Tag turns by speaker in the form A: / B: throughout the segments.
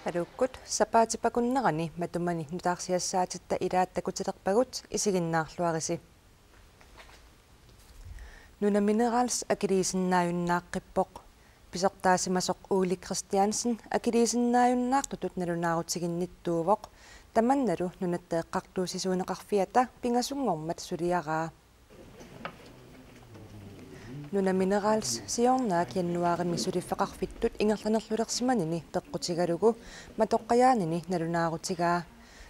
A: Alukkut sapaatipakunnerani matumani nutaarsiassaatitta ilaattakutelerpagut isiginnaarluarisi. Nuna Minerals akiliisinnaayunnaaqқиппоq pisortaasimasoq Uuli Christiansen akiliisinnaayunnaartutut nalunaarutiginnittuuvoq tamannalu nunatteeqqartuusisuuneqarfiata pingasungormat suliaraa. Nuna Minerals siornaak jannuarimi suliffaqarfittut ingerlanerlulersimanini peqqutigalugu matoqqayaanini nalunaarutigaa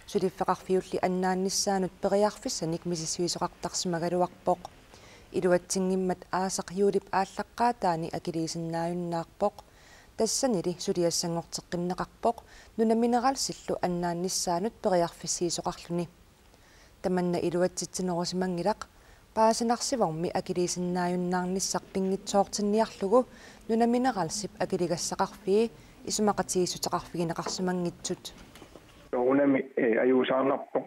A: suliffaqarfiulli annaannissaanut periarfissanik misissuisoqartarsimagaluarpoq iluatsingimmat aasaq yuulip aallaqqaataani akiliisinnaayunnaarpoq tassanili suliassangorteqqinneqarpoq Nuna Mineralsillu annaannissaanut periarfissiisoqarluni tamanna iluatsitsinerusmangilaq paasinarsivormi akiliisinnaayunnaarnissarpinngitsoortinniarlugu Nuna Mineralsip akiligassaqarfii isumaqatigisutaqarfigineqarsimangitsut
B: unami ajuusaarnarpoq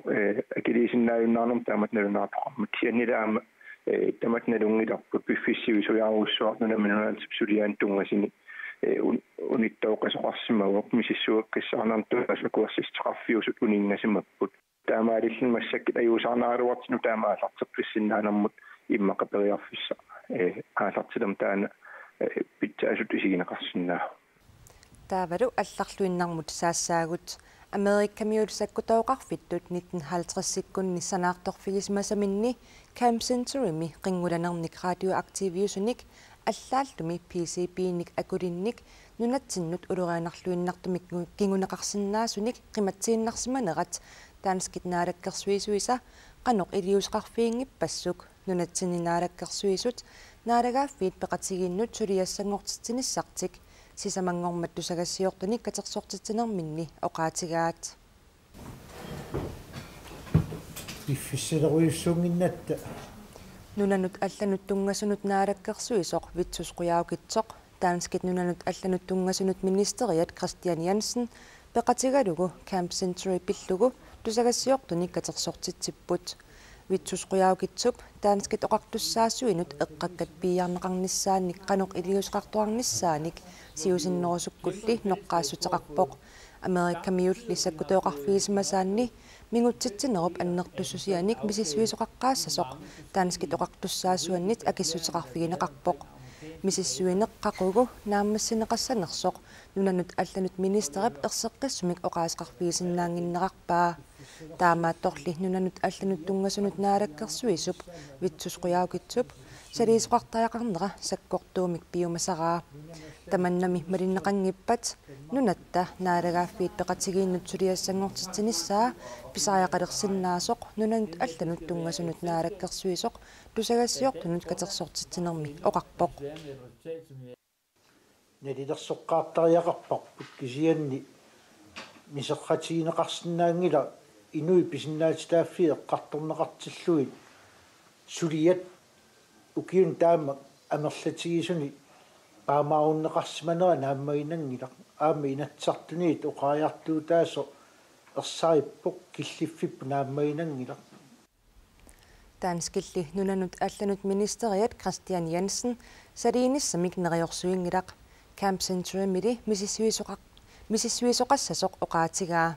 B: akiliisinnaayunnaarnum taamat nalunaartoqarmut siannilaama tamat nalungilarput piffissivisujaarussuart Nuna Mineralsip suliaantungasini unittauqasoqarsimaguq misissuuqqissaarnartuassakuassisteqarfiusut uninngasimapput taamaalillin massakit ajuusaarnaaruartinu taamaallarterpissinnaanarmut immaqaperiarfissa aallartilam taana pitsaasut isigineqarsinnaa
A: taavalu алларлуиннармут саассаагут Amerikkamiulissakkutauqarfittut 1950-sikkunni sanaartorfigismasaminni Camp Centurymi qinngulanernik radioaktiiviusunik аллааллуми PCB-ник акулинник нунатсиннут улерианарлуиннартумик кингунеқарсинаасуник қиматсииннарсиманерат таанскит наалаккерсуисуиса қаноқ илиусеқарфиингиппассук нунатсиннаалаккерсуисут наалагааффиит пеқатигииннут сулиассангортитсиниссартик сисамангормат тусагассиортуник катерсортитсинерминни оқаатигаат
C: иффиссилеруйуссуунгиннатта
A: нунанут алланут тунгасунут наалаккерсуисоқ витсусқуяукитсоқ таанскит нунанут алланут тунгасунут министериат Christian Jensen пеқатигалугу Camp Century пиллугу тусагассиортуник катерсортитсиппут витсусқуяукитсуп таанскит оқартуссаассуинут эққаккат пиярнеқарниссааник қаноқ илиусеқартуарниссааник сиусиннерусуккулли ноққаассутеқарпоқ Amerikkamiulli саккутеоқарфигисмасаанни мингутситсинеруп аннертуссусианик мисиссуисоқаққаассасоқ таанскит оқартуссаассуаннит акиссутеқарфигинеқарпоқ мисиссуинеққақугу нааммассинеқассанерсоқ нунанут алланут министерип ерсеққиссумик оқаасеқарфигисиннаангиннеқарпаа таамаатторли нунанут алланут тунгасунут наалаккерсуисуп витсусқуяукитсуп салиисоқартаяқарнера саккортуумик пиумасараа таманнами малиннеқангиппат нунатта наалагааффиит пеқатигииннут сулиассангортитсиниссаа писариақалерсиннаасоқ нунанут алланут тунгасунут наалаккерсуисоқ тусагассиортунут катерсортитсинерми оқарпоқ
C: налилерсоққаартариақарпарпут кисианни мисеққатигинеқарсинаангила инуи писиннаатитааффи эққарторнеқартиллуит сулиат укиун таама амерлатигисуни паамааруннеқарсиманера нааммагинангила аама инатсартуниит оқааярлуу таасо ерсариппоқ киллиффиппу нааммагинангила
A: таанскилли нунанут алланут министериат Christian Jensen салииниссамик нериорсуингилақ Camp Century мили мисиссуисоқассасоқ оқаатигаа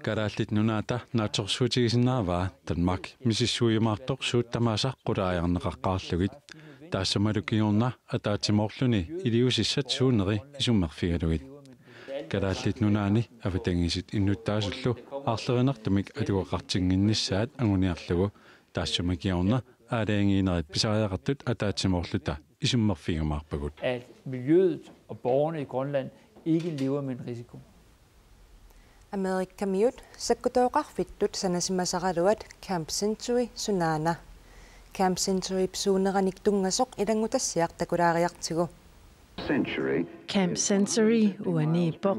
D: Карааллит нунаата нааторсуутигисиннааваа Danmark мисиссуйумаартоқ сууттамаасақ қулааярнеқаққаарлугит таассамалукиорна атаатимоорлуни илиусиссат суунери исуммерфигалугит карааллит нунаани аватангисит иннуттаасуллу аарлеринертумик атуақартингиннissaат агуниарлугу таассамакиорна аалаангиинерит писариақартут атаатимоорлута исуммерфигумаарпагут
E: at miljøet og borgerne i Grønland ikke lever med en risiko.
A: Amerikkamiut sakkutooqarfittut sanasimasaraluat Camp Century sunaana Camp Century psuuneranik tungasoq ilangutassiaq takulaariartigu
F: Camp Century uaniippoq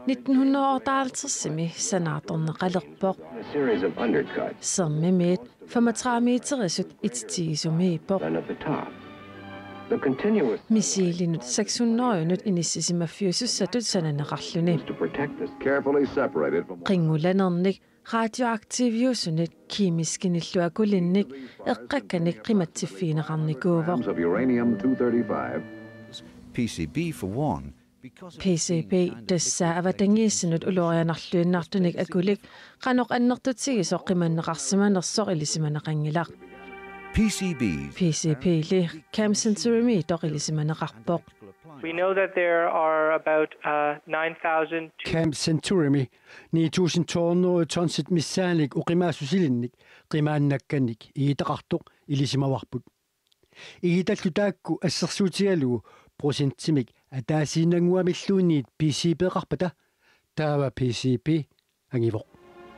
F: 1958-simi sanaatorneqalerpoq sermimiit 35-meterisut ititiisumiippoq Misiilinut 600-nut inissisimaffiusussatut sananeqarluni qingulanernik radioaktiiviusunit kiimiskinilluakulinnik eqqakkanik qimatsiffiineqarnikuuvoq
G: PCB for one
F: PCP тасса аватангииссанут улорианарлуиннартуник акулик qanoq аннертутсигисо qimannеqarsimanersoq илисиманеqangilaq PCP li Camp Century toqilisimaneqarpoq.
G: We know that there are about 9,000
H: Camp Century 9,200 tonsit missaanik uqimaasusilinnik qimaannakkannik igitaqartoq ilisimawarput igitallu taakku assersuutigalugu prosenttimik ataasiinanguamilluunniit PCP-qarpata taava PCP angivoq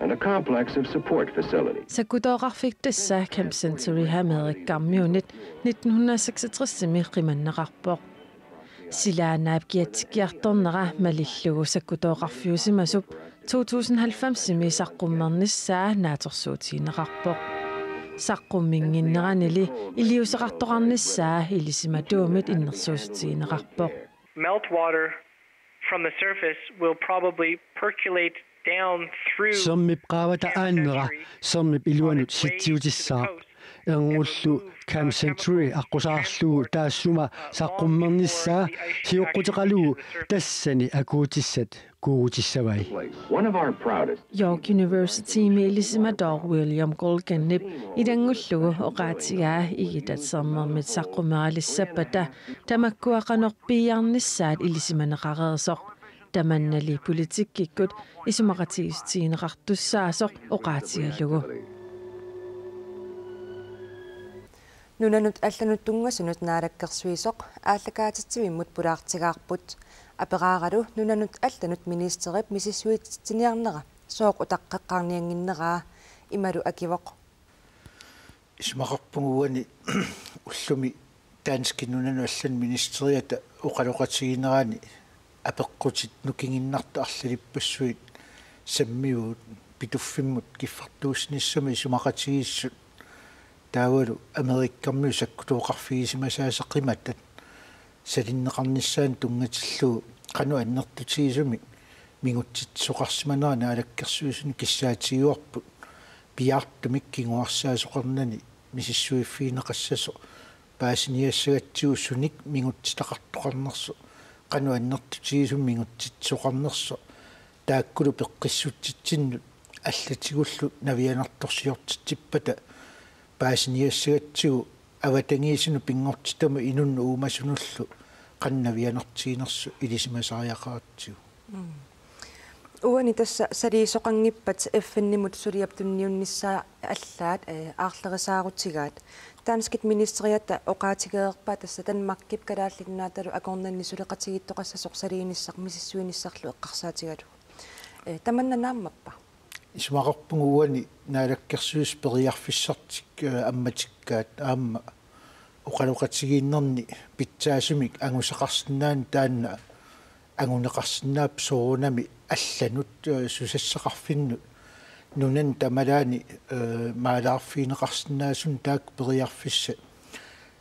I: and a complex of support facilities.
F: Sakutooqarfik tassa Camp Century hameerikkarmiunit 1966-mi qimanneqarpoq Silaanaap kiatsikkiartornera malillugu sakkutooqarfiusimasup 2090-mi saqqummernissaa naatorsuutiineqarpoq saqqumminginneranili iliuseqartoqarnissaa ilisimatuumit innersuusutiineqarpoq
G: Meltwater from the surface will probably percolate down through
H: Sommip qaavata aanera sommip iluanut sitsiutissaa erngullu Camp Century aqusaarlugu taassuma saqqummernissaa siuqqutiqalugu tassani akuutissat kuugutissavai
I: One of our proudest
F: York University meelisimator William Golganip idangullugu oqaatigaa igitatsermermit saqqumeraalissappata tamakkuaqanorpiiarnissaat ilisimaneqareersoq tamannali politikkikkut isumaqatiistiineqartussaasoq oqaatigallugu
A: Nunanut аллануттунгассунут наалаккерсуисоқ ааллакаатитсивиммут пулаартигаарпут апераагалу нунанут алланут министерип мисиссуитсиниарнера сооқ утаққеққарниангиннераа ималу акивоқ
C: исмақарпугуани уллуми таански нунану аллан министериата оқалоқатигинерани апеққутит нукингиннарта арлалиппассуит саммиуут питуффиммут киффартуусниссами исумақатигиссут таавалу америккарми саккутооқарфигисимасаасеқиматтат салиннеқарниссаан тунгатиллуу қану аннертутигисуми мигутситсоқарсиманаана алаккерсуисуни киссаатигуарпут пиартумик кингуарсаасоқарнани мисиссуиффиинеқассасо паасиниассагатсигу суник мигутситақартоқарнерсо қану аннертутигисум мигутситсоқарнерсо тааккулу пеққиссутситсиннут аллатигуллу навианарторсиортитсиппата паасиниассагатсигу аватангиисину пингортитама инунну уумасунуллу qannavианартигинерсу илисимасариақаатсигу
A: уани тасса салиисоқангиппат эффеннимут сулиаптунниунниссаа аллаат аарлерисаарутигаат таанскит министериатта оқаатигеерпаа тасса танмаккип калааллиннааталу акорнанни сулеқатигиттоқассасоқ салииниссақ мисиссуиниссарлу эққарсаатигалу таманнанааммаппа
C: исмақарпугуани наалаккерсуис периарфиссартик амматиккаат аама оқалоқатигииннерни питсаасумик ангусеқарсинаан таанна ангунеқарсинаап соорунами алланут сусассақарфиннут нунан тамалаани маалаарфиинеқарсинаасун таак периарфисса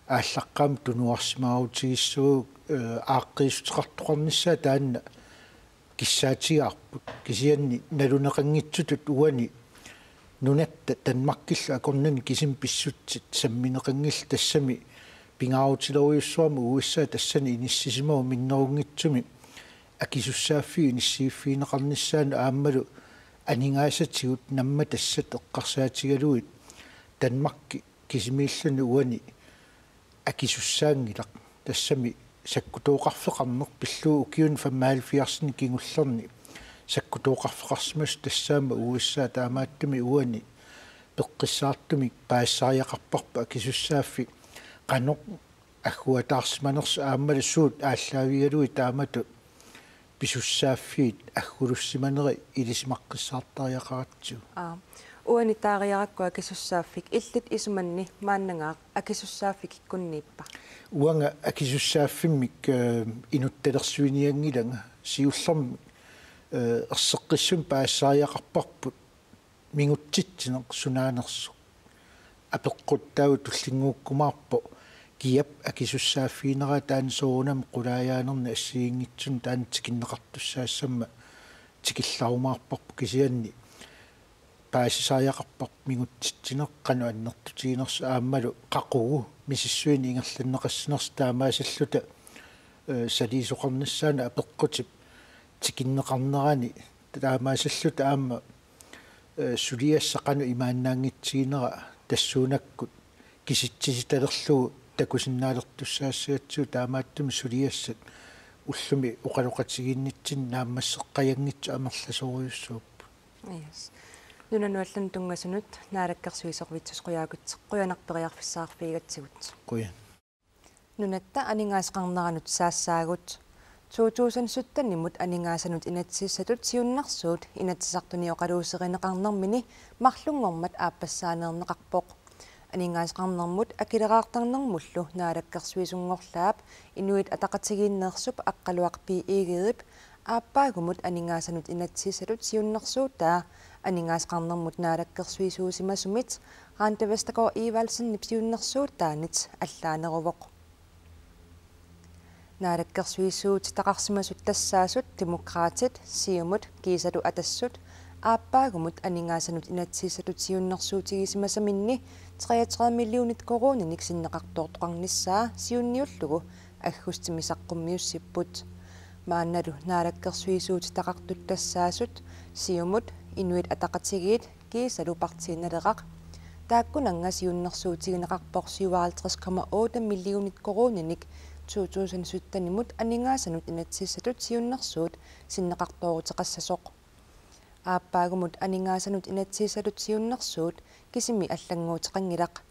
C: ааллаққаам тунуарсимааутигиссуг ааққиисутеқартоқарниссаа таанна киссаатигаарпут кисианни налунеқангитсутут уани нунатта танмаккилла акорнани кисим писсутсит самминеқангилла тассами пингааутилеруйуссуама уиссаа тассани иниссисимау миннерунгитсуми акисуссааффи иниссииффиинеқарниссаана ааммалу анингаасатигут намма тассат эққарсаатигалуит танмакки кисимииллани уани акисуссаангилақ тассами саккутооқарфеқарнер пиллуу укиун фаммаалфиарсни кингуллерни саккутооқарфеқарсимас тассаама уиссаа таамааттуми уани пеққиссаартуми паассариақарпарпа акисуссааффи қано аггуатаарсиманерс ааммали суут ааллаавигалуи таамату писуссааффиит аггулуссиманери илисимаққиссаартариақаратсу
A: уани таариараккуа акисуссааффик иллит исуманни мааннангаа акисуссааффик иккуннииппа
C: уанга акисуссааффиммик инутталерсуиниангиланга сиуллерми ерсеққиссун паассариақарпарпут мингутситсинеқ сунаанерсу апеққуттау туллингууккумаарпо киап акисуссааффиинера таан соонам қулаяанерни ассиингитсун таан тикиннеқартуссаассамма тикилларумаарпарпу кисианни паасисариақарпар мингутситсинеққану аннертутигинерсу ааммалу қақугу мисиссуини ингерланнеқассинерс таамаасаллута салиисоқарнассаана апеққутип тикиннеқарнерани таамаасаллу таама сулиассақану имааннаангитсигинера тассуунаккут киситсиситалерлугу такусиннаалертуссаассагатсуу таамааттуми сулиассат уллуми оқалоқатигииннитсин нааммассеққаянгитсу амерласориуссууп.
A: Yes. Нунануаллан тунгасунут наалаккерсуисорвитсус қуяагутсеққуянарпериарфиссаарфигатсигут.
C: Қуя.
A: Нунатта анингаасеқарнеранут саассаагут 2017-нимут анингаасанут инатсиссатут сиуннарсуут инатсисартуни оқалуусеринеқарнэрмини марлунгормат ааппассаанернеқарпоқ анингаасеқарнэрмут акилераартарнэрмуллу наалаккерсуисунгорлаап инуит атақатигииннерсуп аққалуарпи игерип ааппаагумут анингаасанут инатсиссатут сиуннарсуутаа анингаасеқарнэрмут наалаккерсуисуусимасумит раантавестакоо ивалсиннип сиуннерсуутаанит аллаанерувоқ наалаккерсуисуут тақарсимасут тассаасут демократит сиумут кисалу атассут ааппаагумут анингаасанут инатсиссатут сиуннерсуутигисимасаминни 33 миллионит корониник синнеқартоортоқарниссаа сиунниуллугу аггустимисаққуммиуссиппут маанналу наалаккерсуисуут тақартут тассаасут сиумут инуит атақатигиит кисалу партииналеқақ тааккунанга сиуннерсуутигинеқарпоқ 57,8 миллионит корониник 2017-нимут анингаасанут инатсиссатут сиуннерсуут синнеқартоорутеқассасоқ ааппаагумут анингаасанут инатсиссатут сиуннерсуут кисими аллангуутеқангилақ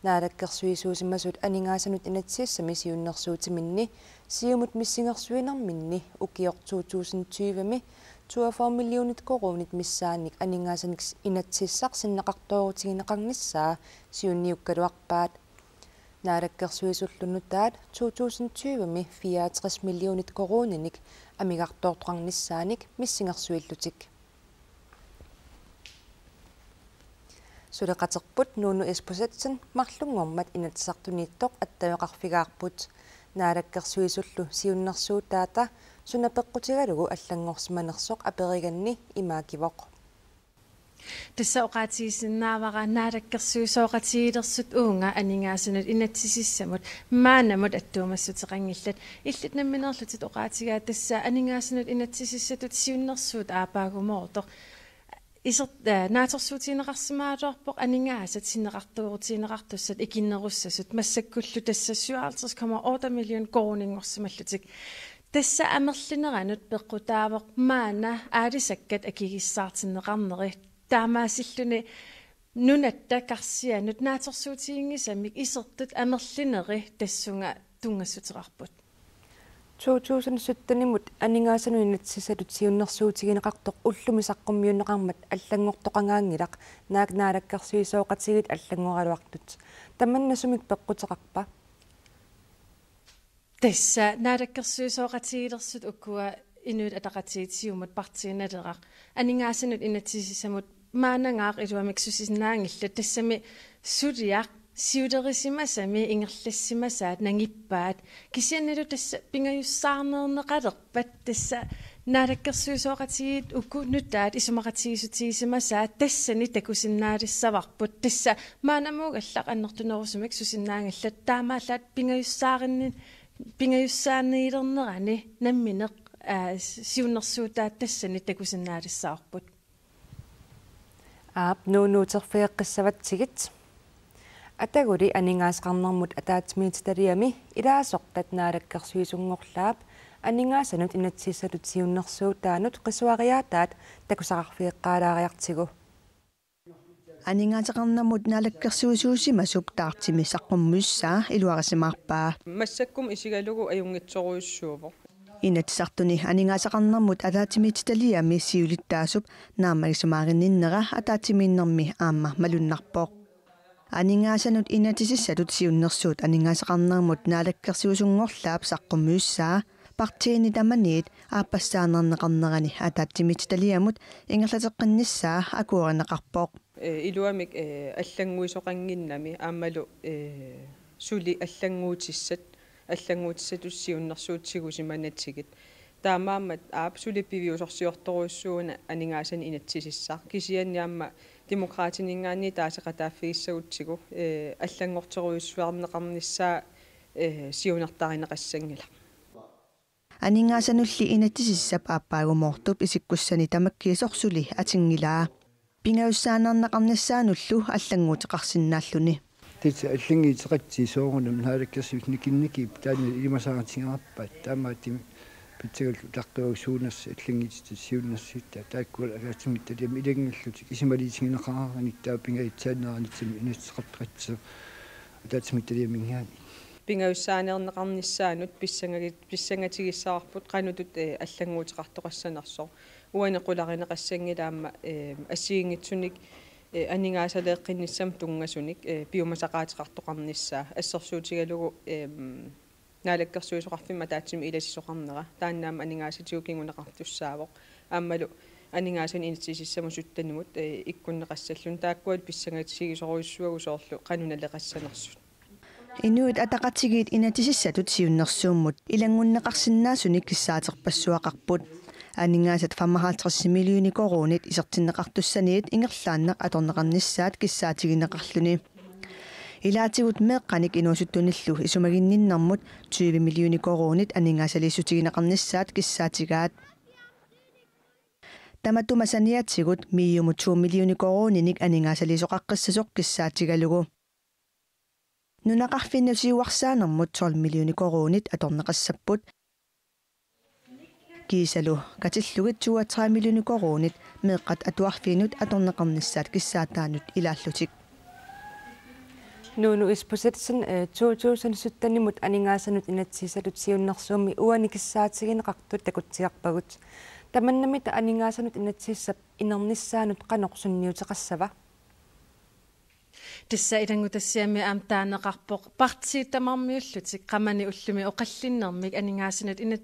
A: наалаккерсуисуусимасут анингаасанут инатсиссами сиуннерсуутиминни сиумут миссингерсуинерминни укиор 2020-ми 24 миллионит коронит миссааник анингаасаник инатсиссақ синнеқартоорутигинеқарниссаа сиунниуккалуарпаат наалаккерсуисуллунутаат 2020-ми 64 миллионит корониник амигартоортоқарниссааник миссингерсуиллутик сулеқатерпут нууну эспусатсин марлунгормат инатсартунииттоқ аттавеқарфигаарпут наалаккерсуисуллу сиуннерсуутаата сунапеққутигалугу аллангорсиманерсоқ апериганни имаакивоқ
F: тассаоqaatigisиннаавара наалаккерсуисооqatiилерсут уунга анингаасанут инатсисиссамут маанамут аттуумассутеқангиллат иллит намминерлутит оqaatigaa тасса анингаасанут инатсисиссатут сиуннерсуут аапаагумоортоқ исерт наатерсуутинеқарсимаалуарпоқ анингаасат синнеқартуурутинеқартуссат икиннеруссасут массаккуллу тассассуаалтэрс 8 миллион коронингорсималлутик тасса амерлинеранут пеққутаавоқ маана аалисаккат акигиссаартиннеқарнери таамаасиллуни нунатта карсианут наатерсуутиингисамик исертут амерлинери тассунга тунгассутерарпут
A: 2017-нимут анингаасану инатсисатут сиуннерсуутигинеқартоқ уллумисаққуммиуннеқармат аллангортоқангаангилақ наак наалаккерсуисооқатигит аллангоралуартут таманнасумик пеққутеқарпа
F: тасса наалаккерсуисооқатигилерсут уккуа инуит атақатигитсиумут партииналерақ анингаасанут инатсисисамут маанангаақ илуамиксусиснаангилла тассами сулиақ сиулерисимасами ингерлассимасаат нангиппаат кисианналу тасса пингаюссаарнернеқалерпат тасса наалаккерсуисооқатигит укку нутаат исумақатигисутигисимасаат тассани такусиннаалиссаварпут тасса маанамуугаллақ аннертунерусумик сусиннаангилла таамааллаат пингаюссаанниилернерани намминеқ сиуннерсуутаат тассани такусиннаалиссаарпут
A: аап нуунуутерфиэққиссаватсигит атагули анингаасеқарнэрмут атаатимиититалиами илаасоқтат наалаккерсуисунгорлаап анингаасанут инатсиссалут сиуннерсуутаанут қисуариаатаат такусақарфиэққаалаариартигу
J: анингаатеқарнамут наалаккерсуисуусимасуп таартими саққуммуссаа илуарисимаарпаа
K: массаккум исигалугу аюнгитсоруйуссуувоқ
J: инатсартуни анингаасеқарнэрмут атаатимиититалиами сиулиттаасуп нааммагисумааринниннера атаатимииннэрми аама малуннарпоқ анингаасанут инатисиссалут сиуннерсуут анингаасеқарнэрмут наалаккерсуусунгорлаап саққуммуссаа партиини таманиит ааппассаанернеқарнерани атаатимиититалиамут ингерлатеққинниссаа акуоринеқарпоқ
K: илуамик аллангуисоқангиннами аамалу сули аллангуутиссатуссиуннерсуутсигусиманатсигит таамаамат аап сулиппивиусорсиорторуйссууна анингаасан инатсисиссаа кисианниамма демократинингаани таасеқатааффигиссагутсигу аллангортеруйуссуарнеқарниссаа сиунертаринеқассангила
J: Анингаасанулли инатсисиссап ааппаагумоортуп исиккуссани тамаккиисорсули атингилаа. Пингауссаанернақарнассаануллу аллангуутеқарсинааллуни.
L: Тит аллангиитеқатси соорунам наалаккерсивникинникип таани илимасааратингаарпаат таамаатим питсагал таққиугсуунерс аллангиитсиуннерсиитта тааккула алаатимит талиам илагнгаллути кисималиитингинеқарааник таапингаитсаанаранитсими инатсеқартратсу алаатимит талиамингиани
K: пингауссаанернеқарниссаанут писсангатигиссаарпут қанутут аллангуутеқартоқассанарсоо уанеқуларинеқассангилаама ассигингитсуник анингаасалеэққинниссам тунгасуник биомасақаатеқартоқарниссаа ассерсуутигалугу наалаккерсуисоқарфимма таатсими иласисоқарнера тааннаама анингаасатиукингунеқартуссаавоқ ааммалу анингаасан инитсисиссаму суттанимут иккуннеқассаллун тааккуат писсангатигисоруиссуагу соорлу қануналеқассанерсут
J: инуит атақатигиит инатисиссатут сиуннерсууммут илангуннеқарсинаасуник киссаатерпассуақарпут анингаасат 55 миллиони коронит исертиннеқартуссаниит ингерлааннеқ аторнеқарниссаат киссаатигинеқарлуни илаатигут меэққаник инуусуттуниллу исумагинниннармут 20 миллиони коронит анингаасалиссутигинеқарниссаат киссаатигаат таматумасаниатсигут миюму 2 миллиони корониник анингаасалисоқаққиссасоқ киссаатигалугу нунақарфиннусиуарсаанермут 12 миллиони коронит аторнеқассаппут кисалу катиллугит 23 миллиони коронит меэққат атуарфинут аторнеқарниссаат киссаатаанут илааллутик
A: нуну испусатсин 2017-нимут анингаасанут инатсисалут сиуннэрсууми уаникиссаатигинеқартут такутсиарпагут таманнамита анингаасанут инатсиссап инерниссаанут қанорсунниутеқассава
F: тисса илангутассиами аамтаанеқарпоқ партиитамармиуллутик қамани уллуми оқаллиннэрмик анингаасанут инат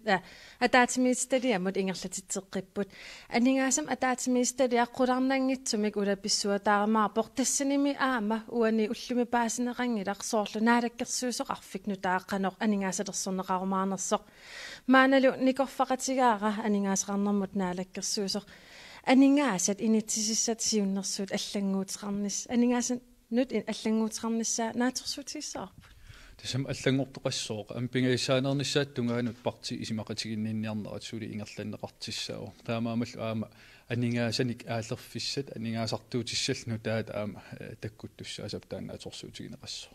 F: атаатимиисталиамут ингерлатитсеққиппут анингаасам атаатимиисталиаққуларнангитсумик улаписсуатаармаарпоқ тассаними аама уани уллуми паасинеқангилақ соорлу наалаккерсуусоқарфик нутааққанеқ анингаасалерсорнеқарумаарнерсоқ maaнаlu никорфақатигаара анингаасеқарнэрмут наалаккерсуусоқ анингаасат инитсисиссат сиуннэрсуут аллангуутеқарнис анингаасан nyt аллангуутеқарниссаа наатерсуутиссаарпут
D: тасам аллангортоқассооқ ампингайсаанернissaаттунгаанут парти исимақатигинниарнерат сули ингерланнеқартиссао таамаамаллу аама анингаасаник аалерфиссат анингаасартуутиссалну таат аама таккуттуссаасап таанааторсуутигинеқассоо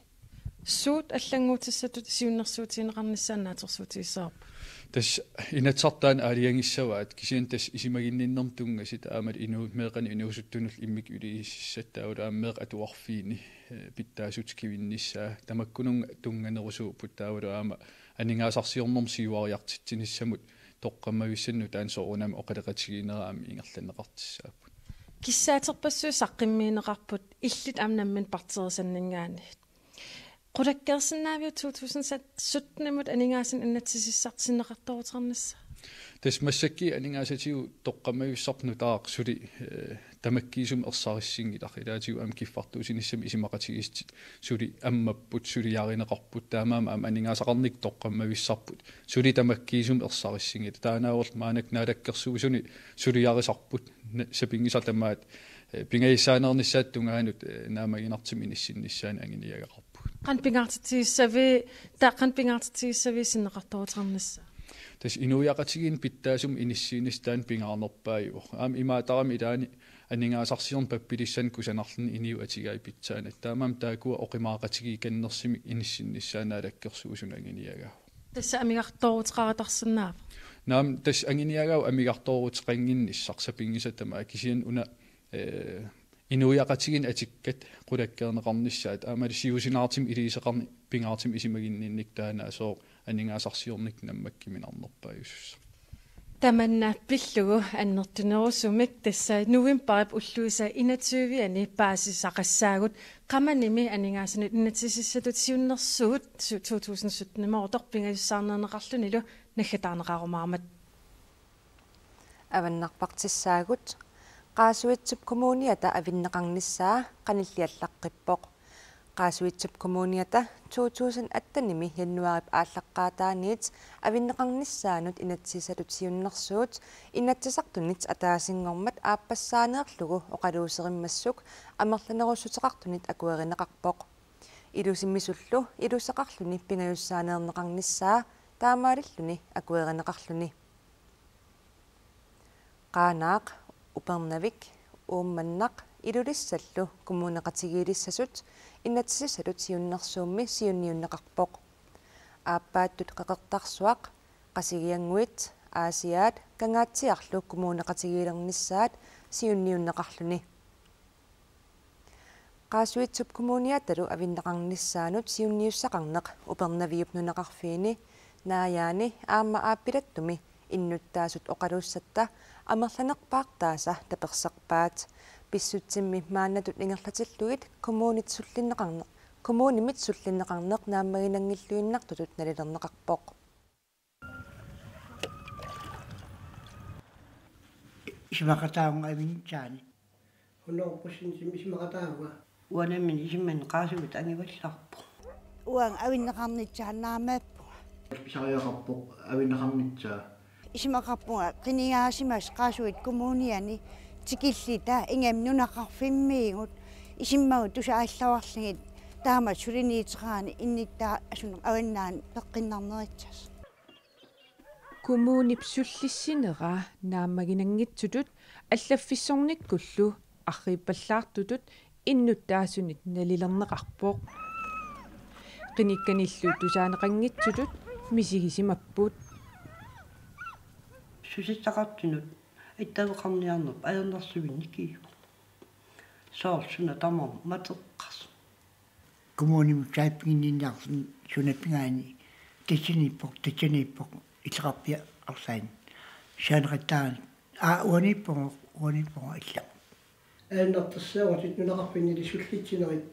F: суут аллангуутиссатут сиуннэрсуутиинеқарниссаа наатерсуутиссаарпут
D: тас инатсартаан аалиангиссаваат кисиан тас исимагинниннэртунгасит аамал инуут меэқани инуусуттунул иммик улииссаттааула ааммеэқ атуарфиини питтаасут кивинниссаа тамаккунунга тунганерусуу путтааула аама анингаасарсиорнэрм сиуариартитсиниссамут тоққаммависсанну таансоорунами оқалеқатигиинераами ингерланнеқартиссааппут
F: киссаатерпассуу саққиммиинеқарпут иллит амнаммин партерисаннингаани Qudakkersinnaavia 2017-nimut aningaasin innatsisissartinneqartoruternerissa.
D: Tess massakki aningaasatigu toqqamavissarnu taaq suli tamakkiisum ersarissingilar ilaatiu am kiffartuusinissami isimaqatigistit suli ammapput suliarineqarput taamaama am aningaasaqarnik toqqamavissarput suli tamakkiisum ersarissingilar taanaawort maanak naalakkersuusuni suliarisarput sapingisatamaat pingaisaanernissaattungaanut naamaginartim inissinnissaani anginiagaqarput
F: qanpingaartitigissavi sinneqartoruternerissa
D: tas inuiaqatigin pittaasum inissiinistaan pingaarnerpaajuq aam imaatarami ilaani aningaasarsiorn pappilissan kusanarluni iniu atigai pitsaanat taamam taakua oqimaaqatigi kannersimi inissinnissaanaalakkersuusun anginiagaa
F: tassa amigartoruteqaratarsinnaava
D: naam tas anginiagaa amigartoruteqanginnissaqsapingisatama kisian una inuiaqatigin atikkat qulakkeerneqarnissaat aamali siusinaartim iliiseqarni pingaartim isimaginninnik taana soo aningaasarsiornik nammakkiminarnerpaajussa
F: tamanna pillugu annertunerusumik tassa novemberip ulluisa inatsuviani paasisaqassaagut qamanimi aningaasanut inatsisissatut siunnersuut 2017 moortorpingajussаарnerneqarlunilu naggatаарneqarumaarmat
A: аваннарпартиссаагут qaasuitsip kommuniata avinneqarnissaa qanilliallaqqippoq qaasuitsip kommuniata 2018-nimi januarip ааllaqqaataaniit avinneqarnissaanut inatsisalut siunnersuut inatsisartunit ataasingormat aappassaanеерлугу oqaluuserimmassuk amerlanerussuteqartunit akuerineqarpoq ilusimmisullu iluseqarluni pingajussaaneerneqarnissaa таамаалиллуни акуеринеқарлуни qaanaaq upernaviq uummanнaq ilulissаллу kommuneqatigilissasut innatsissalut siunnersuummi siunniunneqarpoq ааппааттут qeqertarsuaq qasigianguit aasiaat kangaatsiarlu kommuneqatigilernissaat siunniunneqarluni qaasuitsup kommuniatalu avinneqarnissaanut siunniussaqarneq upernaviup nuneqarfiini naayaani aamma aappilattumi innuttaasut oqaluussatta амерланерпаартааса таперсерпаат писсутсимми мааннатут ингерлатиллугит коммунимит суллиннеқарнеқ нааммагинангиллуиннартутут налилернеқарпоқ
M: исмақатаунга авинчаани
N: хунорпуссин исмақатаауга
M: уанамин исимман qaasugit angivallарпо
N: уан авиннеқарнитсаанаамааппу
C: писариақарпоқ авиннеқарнитсаа
N: исмақарпунга қинигаасимас qaasuit коммуниани тикиллита ингамнунақарфиммиигут исиммагу тусааллаварлигит таама сулиниитеқаани инниттаа асуне аваннаан пеққиннарнеритсас
F: коммунипсуллиссинера нааммагинангитсутут аллаффиссорниккуллу аррииппаллаартутут иннуттаасунит налилернеқарпоқ қиникканиллу тусаанеқангитсутут мисигисимаппут
M: суситтақартунут иттавеқарниарнуп аернерсуинники соорсуна тамар матеққас
N: коммуним чайпингинниарсун сунаппингаани тичиниппоқ итеқарпиа арсаин шаанеқаттаан уаниппоқ илла
O: ааннартассаагутит нунеқарпиннили суллитсинерит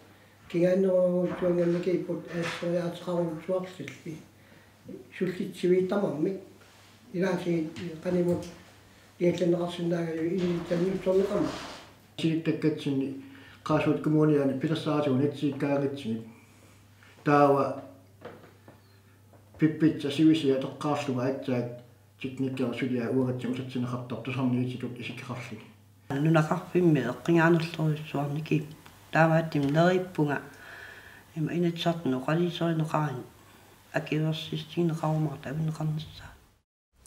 O: кингааннеруугуутсуангаммикиппут аассориаатеқарунсуарсилли суллитсивииттамармик илааси канимут иалланеқарсинаагаю илитаннутсорнеқарма
C: силиттаккатсинни qaasuut kommuniani pilersaartuun itsiikkaagitsinit taava pippitsa sivisia toqqaarluga atsaak tiknikkeer sulia uagatsim usatsinaqartar tusarniititut isikqarlini
M: nunaqarfimmi eqqingaanullerussuarniki taavaattim nerippunga ima inatsartnu qaliisorineqaran akiversistiineqarumarta avinneqarnissaa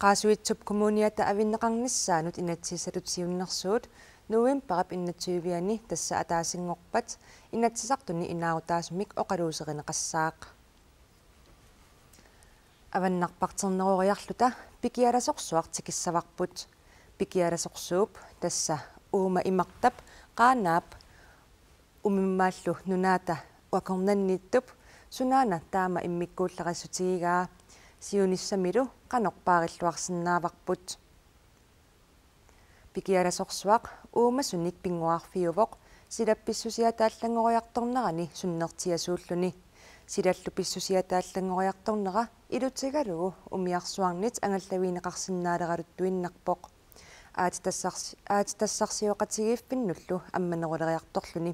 A: qaasuitsup kommuniata avinneqarnissaanut inatsisalut siunnersuut November innatsuyviani tassa ataasingorpat inatsisartuni inaarutaasumik oqaluuserineqassaaq avannarparterneroriarluta pikialasorsuartikissavarput pikialasorsuup tassa uuma imartap qaanaap umimmaallu nunaata uakornanniittup sunaana taama immikkuullaqassutigigaa siunissamilu qanorpaarilluarsinnaavarput pikialasorsuaq uumasunik pinguarfiuvoq silappissusiataallanngoriartornerani sunnertiasuulluni silallu pissusiataallanngoriartornera ilutigalugu umiarsuarnit angallaviineqarsinnaaleralut aatitassarsiоqatigiiffinnullu амманерулериарторлуни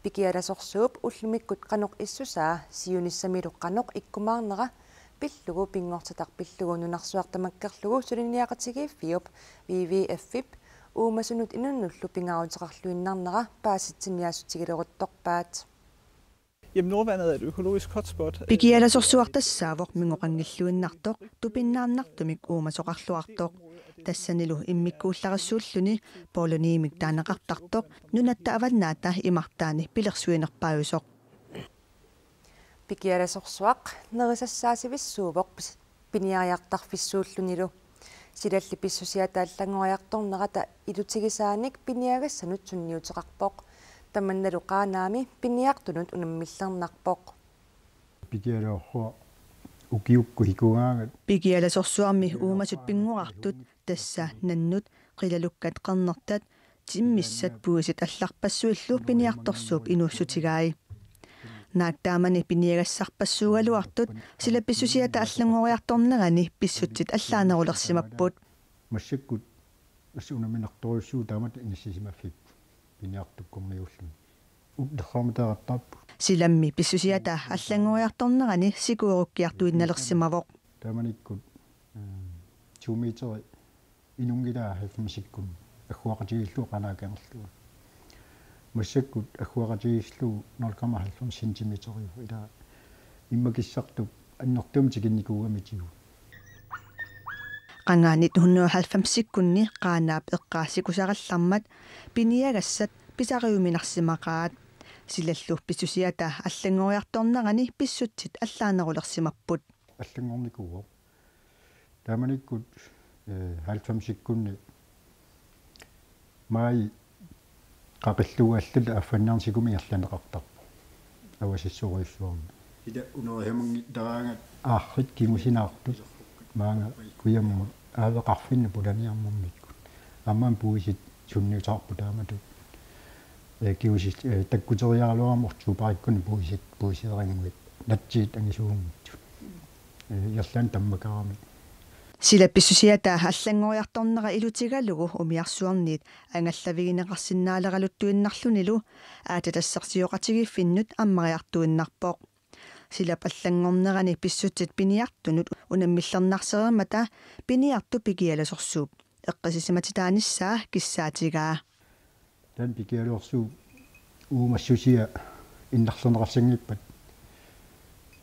A: pikialasorsuup уллумиккут qanoq issusaa siunissamilu qanoq ikkumаарnera pillugu pingortatarpillugu nunarsuartamakkerlugu suliniaqatigiiffiup WWF-ip uumasunut inunnullu pingaruteqarluinnarnera paasitsiniaasutigileruttorpaat
P: Jamen Nordvandet er et økologisk hotspot.
J: Pikialasorsuartassaavoq mingoqangilluinnartoq tupinnaarnartumik uumasoqarluartoq тассанилу иммиккуулларissууллуни полониимик таанеқартартоқ нунатта аваннаата имартаани пилерсуинерпаависоқ
A: pikialasorsuaq nerisassaasivissууvoq piniariartarfissuullunilу silalli pissusiataallanngoriartornerata ilutigisaanik piniagassanut sunniuteqarpoq tamannalu qaanaami piniartunut unammillernerpoq
Q: pikialaorrua ukiukku hikuaagat
J: pikialasorsuarmi uumasut pinngorartut tassa nannut qilalukkat qernertat timmissat puusit алларпассуиллу пиниарторсууп инуссутигаи наактаамани пиниагассарпассуугалуартут сила писсусиата аллангориарторнерани писсутсит аллаанерулерсимаппут
Q: массаккут ассунаминарторуссуу таамат иниссисимаффип пиниартуккормиуллу уддерраматаартарпу
J: силамми писсусиата аллангориарторнерани сикуеруккиартуинналерсимавоқ
Q: тааманиккут 2 метри инунгилаа хафмисиккун ахуақатигиллуу qanaakernерлуа массаккут ахуақатигиллуу 0,5 сантиметриу ила иммакиссартуп аннортум тикинникуугамитигу
J: qangaanit 190 qaanaap eqqaassikusarallarmat piniagassat pisariuminarsimaqaat silallu pissusiata аллангориарторнерани писсутсит аллаанерулерсимарпут
Q: аллангорникуо тааманиккут 90-кунни май qaqillugaallula аффаннаарсикуми ерланеқартарпу авасиссуриуссуарми ида унериаманги тараангат ааррит кимусинаартут маанга куямму аавеқарфинна пуланиармуммиккут амман пуисит сунниутаарпу таамату киусит таккутериарлуарморту париккуни пуисиерингуит натсиит ангисуугуммитсут ерлан таммакарами
J: сила писсусиата аллангориарторнера илутигалугу умиарсуарниит ангаллавигинеқарсинаалералуттуиннарлунилу аататассарсиоқатигиффиннут аммариартуиннарпоқ сила паллангорнерани писсутсит пиниартунут унаммиллернарсеремата пиниарту пикиаласорсууп эққисисиматитааниссаа киссаатигаа
Q: тан пикиалуорсуу уумассусиа иннарлернеқарсангиппат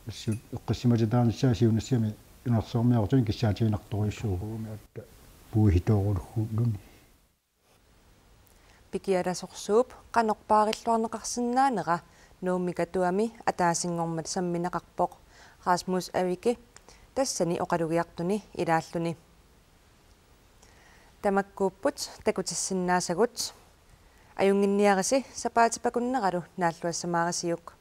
Q: ассут эққисиматитааниссаа сиунассами инерсоормиортун киссаатиинарторуйссуугууми атта пуихитоорулхууннуни
A: пикиаласорсууп канорпаариллуарнеқарсинаанера нууммикатуами атаасингормат самминеқарпоқ Rasmus Авики тассани оқалугиартуни илааллуни тамаккууппут такутиссиннаасагут аюнгинниариси сапаатипакуннералу нааллуассамаарисиук